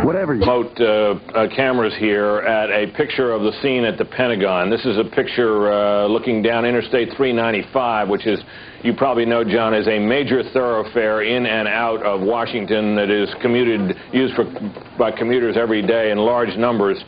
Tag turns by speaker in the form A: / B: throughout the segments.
A: Whatever.
B: Remote cameras here at a picture of the scene at the Pentagon. This is a picture looking down Interstate 395, which is, you probably know, John, is a major thoroughfare in and out of Washington that is used by commuters every day in large numbers.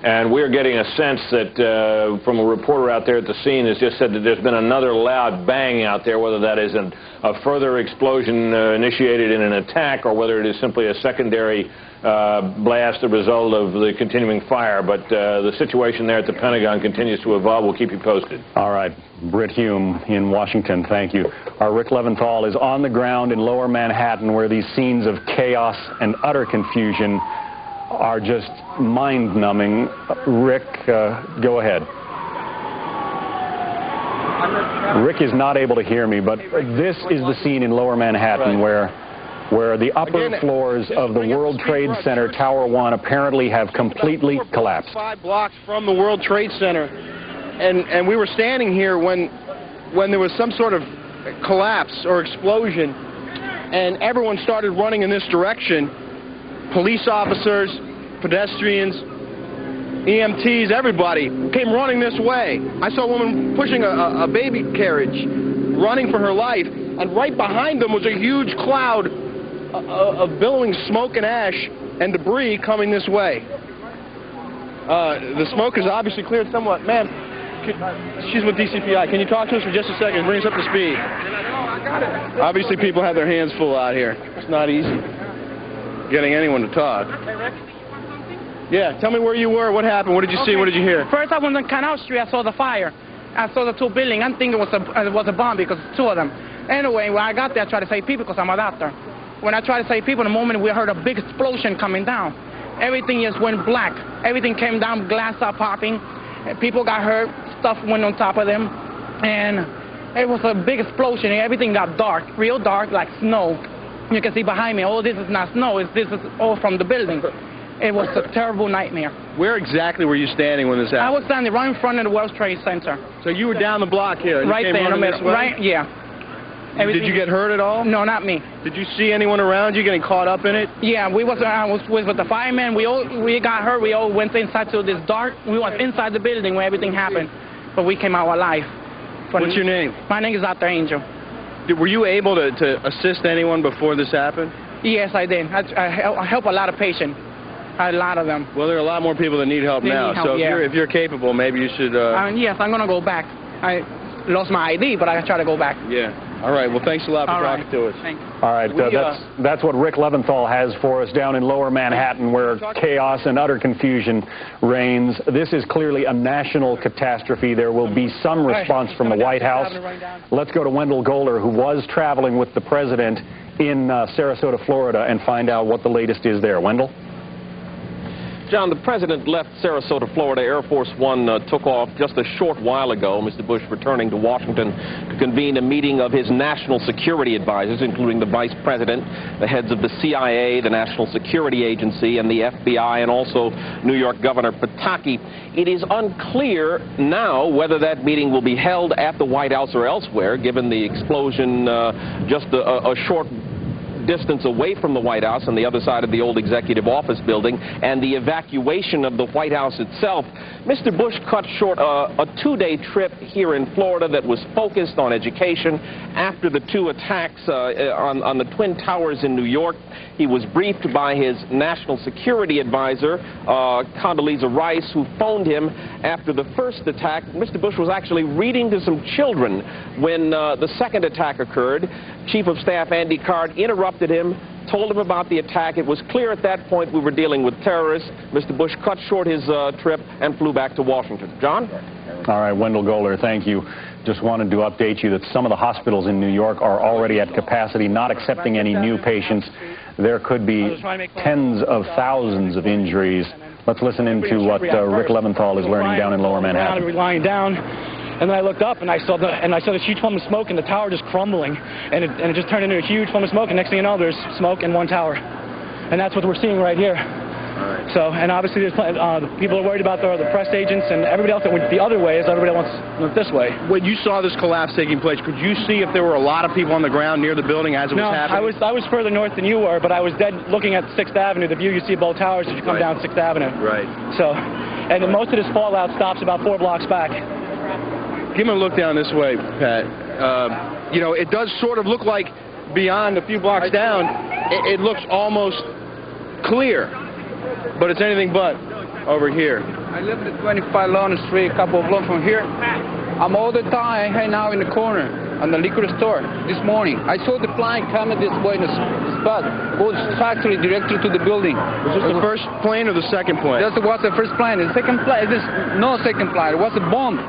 B: And we're getting a sense that, from a reporter out there at the scene, has just said that there's been another loud bang out there, whether that is a further explosion initiated in an attack or whether it is simply a secondary blast, the result of the continuing fire. But the situation there at the Pentagon continues to evolve. We'll keep you posted.
C: All right. Britt Hume in Washington, thank you. Our Rick Leventhal is on the ground in Lower Manhattan, where these scenes of chaos and utter confusion are just mind-numbing. Rick, go ahead. Rick is not able to hear me, but this is the scene in Lower Manhattan where the upper floors of the World Trade Center, Tower 1, apparently have completely collapsed.
D: 5 blocks from the World Trade Center, and we were standing here when there was some sort of collapse or explosion, and everyone started running in this direction. Police officers, pedestrians, EMTs, everybody came running this way. I saw a woman pushing a baby carriage, running for her life, and right behind them was a huge cloud of billowing smoke and ash and debris coming this way. The smoke is obviously cleared somewhat. Ma'am, she's with DCPI. Can you talk to us for just a second? Bring us up to speed. Obviously, people have their hands full out here. It's not easy getting anyone to talk. Yeah, tell me where you were, what happened, what did you see, what did you hear?
E: First I went on Canal Street, I saw the fire. I saw the 2 buildings. I think it was a bomb because 2 of them. Anyway, when I got there, I tried to save people because I'm a doctor. When I tried to save people, the moment we heard a big explosion coming down, everything just went black. Everything came down, glass started popping, people got hurt, stuff went on top of them, and it was a big explosion. Everything got dark, real dark, like snow. You can see behind me, oh, this is not snow, this is all from the building. It was a terrible nightmare.
D: Where exactly were you standing when this happened?
E: I was standing right in front of the World Trade Center.
D: So you were down the block here? And
E: right
D: you came
E: there in the middle. Right, yeah.
D: Did you get hurt at all?
E: No, not me.
D: Did you see anyone around you getting caught up in it?
E: Yeah, I was with the firemen. We got hurt. We all went inside to this dark. We went inside the building where everything happened, but we came out alive.
D: What's your name?
E: My name is Dr. Angel.
D: Were you able to assist anyone before this happened?
E: Yes, I did. I help a lot of patients. A lot of them.
D: Well, there are a lot more people that need help now. So if you're capable, maybe you should...
E: yes, I'm going to go back. I lost my ID, but I try to go back.
D: Yeah. All right. Well, thanks a lot for talking to us.
E: Thanks.
C: All right. That's what Rick Leventhal has for us down in Lower Manhattan, where chaos and utter confusion reigns. This is clearly a national catastrophe. There will be some response from the White House. Let's go to Wendell Goler, who was traveling with the president in Sarasota, Florida, and find out what the latest is there. Wendell?
F: John, the president left Sarasota, Florida. Air Force One took off just a short while ago. Mr. Bush returning to Washington to convene a meeting of his national security advisors, including the vice president, the heads of the CIA, the National Security Agency, and the FBI, and also New York Governor Pataki. It is unclear now whether that meeting will be held at the White House or elsewhere, given the explosion just a short distance away from the White House on the other side of the old executive office building, and the evacuation of the White House itself. Mr. Bush cut short a 2-day trip here in Florida that was focused on education. After the 2 attacks on the Twin Towers in New York, he was briefed by his national security advisor, Condoleezza Rice, who phoned him after the first attack. Mr. Bush was actually reading to some children when the second attack occurred. Chief of Staff Andy Card interrupted him, told him about the attack. It was clear at that point we were dealing with terrorists. Mr. Bush cut short his trip and flew back to Washington. John?
C: All right, Wendell Goler, thank you. Just wanted to update you that some of the hospitals in New York are already at capacity, not accepting any new patients. There could be tens of thousands of injuries. Let's listen into what Rick Leventhal is learning down in Lower Manhattan.
G: Lying down, and then I looked up and I saw this huge plume of smoke and the tower just crumbling, and it just turned into a huge plume of smoke. And next thing you know, there's smoke in one tower, and that's what we're seeing right here. Right. So, and obviously there's people are worried about the press agents and everybody else that went the other way as everybody wants went this way.
D: When you saw this collapse taking place, could you see if there were a lot of people on the ground near the building as it was happening?
G: No, I was further north than you were, but I was dead looking at 6th Avenue, the view you see of both towers as you come down 6th Avenue.
D: Right.
G: So, and most of this fallout stops about 4 blocks back.
D: Give me a look down this way, Pat. You know, it does sort of look like beyond a few blocks down, it looks almost clear, but it's anything but over here.
A: I live at 25 Lawrence Street, a couple of blocks from here. I'm all the time hanging out in the corner on the liquor store this morning. I saw the plane coming this way in the spot, goes factory directly to the building.
D: Was this the first plane or the second plane?
A: That was the first plane. The second plane, this no second plane. It was a bomb.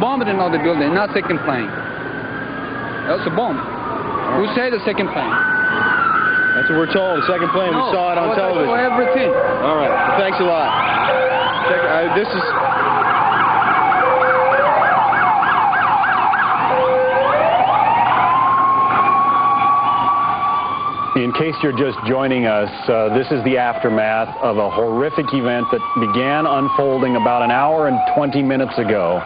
A: Bombed in the building, not second plane. That was a bomb. Who said the second plane?
D: That's what we're told, the second plane.
A: No,
D: we saw it on television.
A: Everything.
D: All right. Thanks a lot. This is...
C: In case you're just joining us, this is the aftermath of a horrific event that began unfolding about an hour and 20 minutes ago.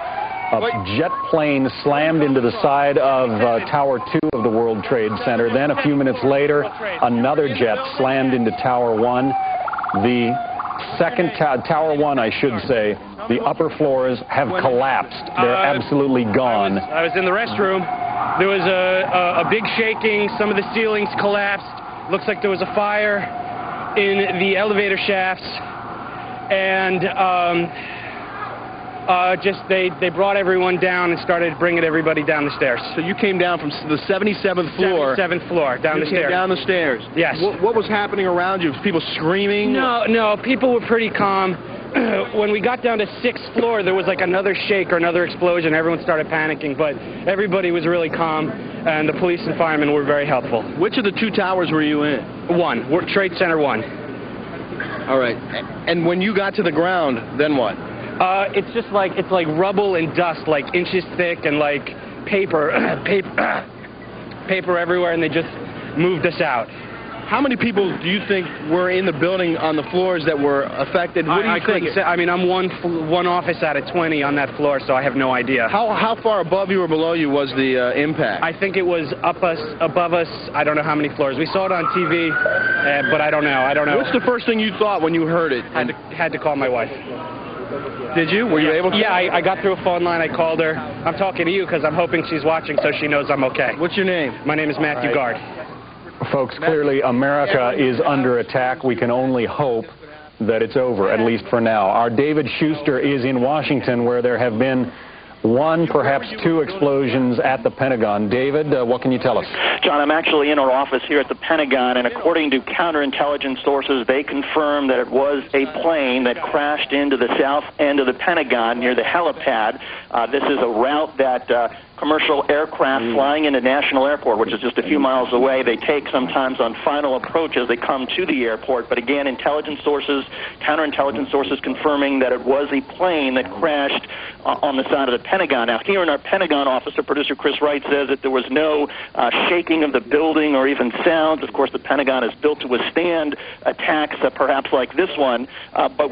C: A jet plane slammed into the side of Tower 2 of the World Trade Center. Then a few minutes later, another jet slammed into Tower 1. The second Tower 1, I should say, the upper floors have collapsed. They're absolutely gone.
H: I was in the restroom. There was a big shaking. Some of the ceilings collapsed. Looks like there was a fire in the elevator shafts. And they brought everyone down and started bringing everybody down the stairs.
D: So you came down from the 77th floor.
H: 77th floor, down the stairs.
D: Down the stairs.
H: Yes.
D: What was happening around you? Was people screaming?
H: No, people were pretty calm. When we got down to 6th floor, there was like another shake or another explosion. Everyone started panicking, but everybody was really calm, and the police and firemen were very helpful.
D: Which of the 2 towers were you in?
H: 1, World Trade Center 1.
D: All right. And when you got to the ground, then what?
H: It's like rubble and dust, like inches thick, and like paper everywhere, and they just moved us out.
D: How many people do you think were in the building on the floors that were affected? What do you think?
H: I mean, I'm one office out of 20 on that floor, so I have no idea.
D: How far above you or below you was the impact?
H: I think it was above us. I don't know how many floors. We saw it on TV, but I don't know.
D: What's the first thing you thought when you heard it?
H: Had to call my wife.
D: Did you? Were you able to?
H: Yeah, I got through a phone line. I called her. I'm talking to you because I'm hoping she's watching so she knows I'm okay.
D: What's your name?
H: My name is Matthew Gard.
C: Folks, clearly America is under attack. We can only hope that it's over, at least for now. Our David Schuster is in Washington, where there have been 1, perhaps 2 explosions at the Pentagon. David, what can you tell us?
I: John, I'm actually in our office here at the Pentagon, and according to counterintelligence sources, they confirm that it was a plane that crashed into the south end of the Pentagon near the helipad. This is a route that commercial aircraft flying into National Airport, which is just a few miles away, they take sometimes on final approach as they come to the airport. But again, intelligence sources, counterintelligence sources confirming that it was a plane that crashed on the side of the Pentagon. Now, here in our Pentagon office, our producer Chris Wright says that there was no shaking of the building or even sounds. Of course, the Pentagon is built to withstand attacks perhaps like this one, but we